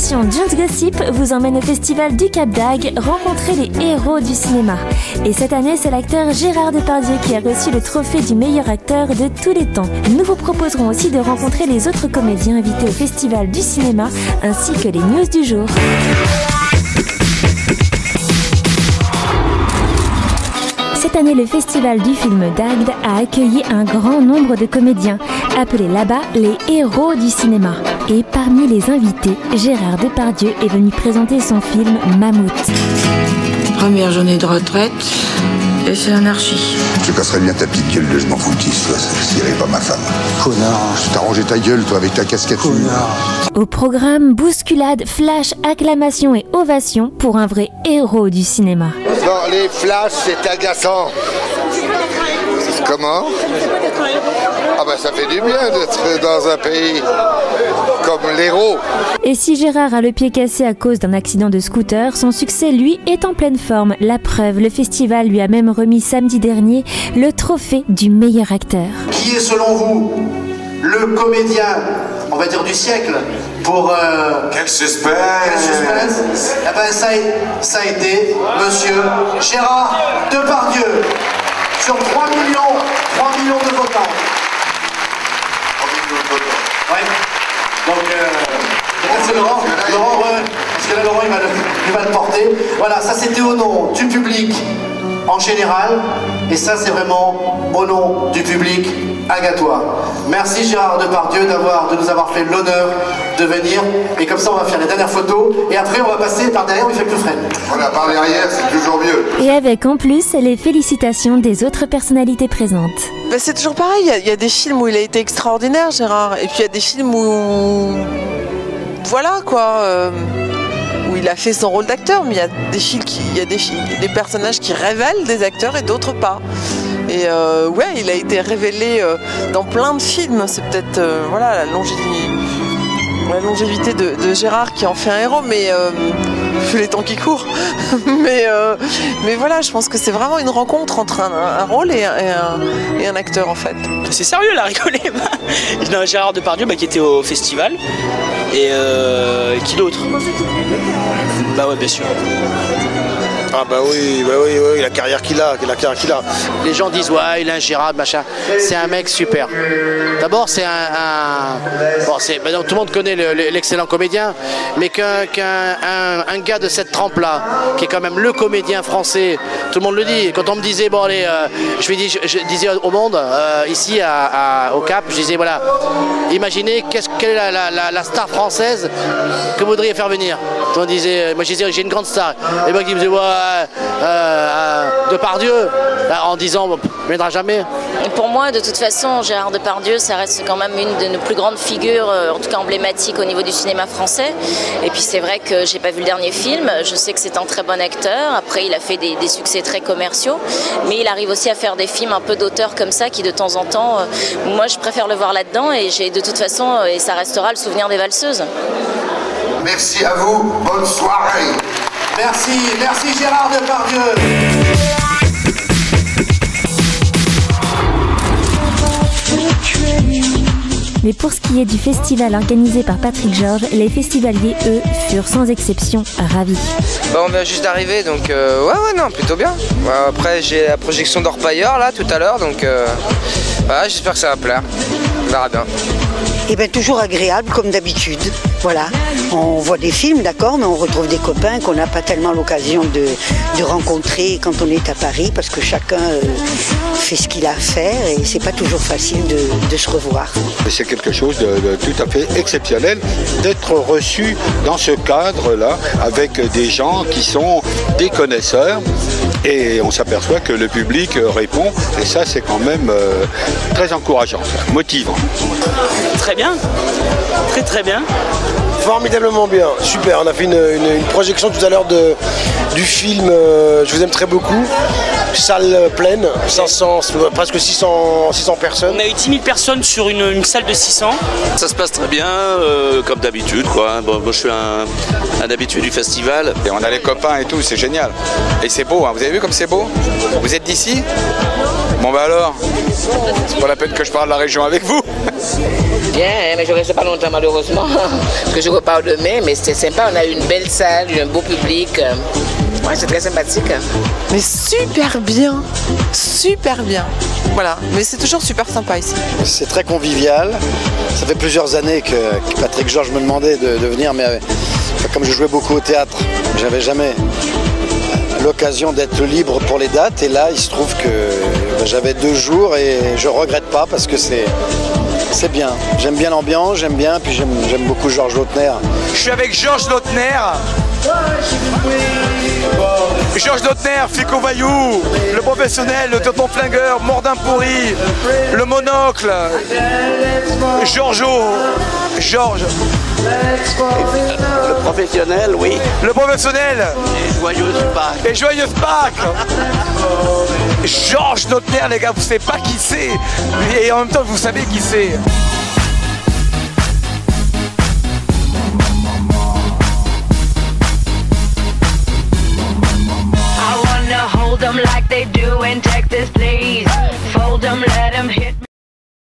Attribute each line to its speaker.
Speaker 1: l'émission Just Gossip vous emmène au festival du Cap d'Agde rencontrer les héros du cinéma. Et cette année, c'est l'acteur Gérard Depardieu qui a reçu le trophée du meilleur acteur de tous les temps. Nous vous proposerons aussi de rencontrer les autres comédiens invités au festival du cinéma ainsi que les news du jour. Cette année, le festival du film d'Agde a accueilli un grand nombre de comédiens, appelés là-bas les héros du cinéma. Et parmi les invités, Gérard Depardieu est venu présenter son film Mammouth.
Speaker 2: Première journée de retraite, et c'est anarchie.
Speaker 3: Tu passerais bien ta petite gueule de je m'en foutisse, toi, si elle n'est pas ma femme.
Speaker 4: Connard.
Speaker 3: T'as rangé ta gueule, toi, avec ta casquette.
Speaker 4: Connard.
Speaker 1: Au programme, bousculade, flash, acclamation et ovation pour un vrai héros du cinéma.
Speaker 3: Non, les flashs, c'est agaçant. Comment? Ah bah ça fait du bien d'être dans un pays comme l'Hérault.
Speaker 1: Et si Gérard a le pied cassé à cause d'un accident de scooter, son succès, lui, est en pleine forme. La preuve, le festival lui a même remis samedi dernier le trophée du meilleur acteur.
Speaker 4: Qui est selon vous le comédien, on va dire du siècle, pour...
Speaker 3: Quel suspense!
Speaker 4: Quel suspense. Eh ben ça a été Monsieur Gérard Depardieu, sur 3 millions de votants. Ouais. Donc, c'est Laurent, parce que là, Laurent, il va le porter. Voilà, ça c'était au nom du public en général, et ça c'est vraiment au nom du public agatois. Merci Gérard Depardieu de nous avoir fait l'honneur de venir, et comme ça on va faire les dernières photos, et après on va passer par derrière où il fait plus frais.
Speaker 3: Voilà, par derrière, c'est toujours mieux.
Speaker 1: Et avec en plus les félicitations des autres personnalités présentes.
Speaker 5: Ben c'est toujours pareil, il y a des films où il a été extraordinaire, Gérard, et puis il y a des films où... Voilà quoi, où il a fait son rôle d'acteur, mais il y a des personnages qui révèlent des acteurs et d'autres pas. Et ouais, il a été révélé dans plein de films, c'est peut-être voilà, la longévité de Gérard qui en fait un héros, mais vu les temps qui courent. mais voilà, je pense que c'est vraiment une rencontre entre un rôle et un acteur en fait.
Speaker 6: C'est sérieux là, rigolez. Gérard Depardieu qui était au festival. Et qui d'autre? Bah ouais, bien sûr.
Speaker 7: Ah bah oui, la carrière qu'il a,
Speaker 8: Les gens disent ouais, il a un Gérard, machin. C'est un mec super. D'abord, c'est bon, tout le monde connaît l'excellent comédien, mais qu'un gars de cette trempe-là, qui est quand même le comédien français, tout le monde le dit. Quand on me disait bon allez, je disais au monde ici au Cap, je disais voilà, imaginez quelle est la star française que vous voudriez faire venir. On disait, moi je disais j'ai une grande star. Et moi qui me disait ouais, Depardieu, en disant bon, il ne viendra jamais.
Speaker 9: Pour moi, de toute façon, Gérard Depardieu, ça reste quand même une de nos plus grandes figures, en tout cas emblématiques au niveau du cinéma français. Et puis c'est vrai que j'ai pas vu le dernier film, je sais que c'est un très bon acteur, après il a fait des succès très commerciaux, mais il arrive aussi à faire des films un peu d'auteur comme ça, qui de temps en temps, moi je préfère le voir là-dedans, et j'ai de toute façon, et ça restera le souvenir des valseuses.
Speaker 3: Merci à vous, bonne soirée.
Speaker 4: Merci Gérard Depardieu.
Speaker 1: Mais pour ce qui est du festival organisé par Patrick Georges, les festivaliers, eux, furent sans exception ravis.
Speaker 10: Bah on vient juste d'arriver, donc ouais, non, plutôt bien. Après, j'ai la projection d'Orpailleur, là, tout à l'heure, donc voilà, j'espère que ça va plaire. On verra bien.
Speaker 11: Eh bien, toujours agréable, comme d'habitude. Voilà, on voit des films, d'accord, mais on retrouve des copains qu'on n'a pas tellement l'occasion de rencontrer quand on est à Paris, parce que chacun fait ce qu'il a à faire et c'est pas toujours facile de se revoir.
Speaker 7: C'est quelque chose de tout à fait exceptionnel d'être reçu dans ce cadre-là avec des gens qui sont des connaisseurs, et on s'aperçoit que le public répond, et ça c'est quand même très encourageant, motivant.
Speaker 6: Très bien, très bien.
Speaker 12: Formidablement bien, super. On a fait une projection tout à l'heure du film Je vous aime très beaucoup. Salle pleine, 500, presque 600 personnes.
Speaker 6: On a eu 10 000 personnes sur une salle de 600.
Speaker 13: Ça se passe très bien, comme d'habitude quoi. Bon, moi je suis un habitué du festival.
Speaker 14: Et on a les copains et tout, c'est génial. Et c'est beau, hein. Vous avez vu comme c'est beau? Vous êtes d'ici? Bon bah alors, c'est pas la peine que je parle de la région avec vous.
Speaker 15: bien, hein, mais je reste pas longtemps malheureusement, parce que je repars demain, mais c'était sympa, on a eu une belle salle, un beau public. Ouais, c'est très sympathique.
Speaker 5: Mais super bien, super bien. Voilà, mais c'est toujours super sympa ici.
Speaker 16: C'est très convivial. Ça fait plusieurs années que Patrick Georges me demandait de venir, mais comme je jouais beaucoup au théâtre, j'avais jamais l'occasion d'être libre pour les dates. Et là, il se trouve que j'avais 2 jours et je regrette pas parce que c'est bien. J'aime bien l'ambiance, j'aime bien, puis j'aime beaucoup Georges Lautner.
Speaker 17: Je suis avec Georges Lautner. Georges Lautner, flic au voyou, le professionnel, le tonton flingueur, Mordin pourri, le monocle, Georges.
Speaker 6: Le professionnel, oui.
Speaker 17: Le professionnel.
Speaker 6: Et joyeuse Pâques.
Speaker 17: Et joyeuse Pâques. Georges Lautner, les gars, vous savez pas qui c'est. Et en même temps, vous savez qui c'est.
Speaker 18: Hold them like they do in Texas, please. Fold them, let them hit.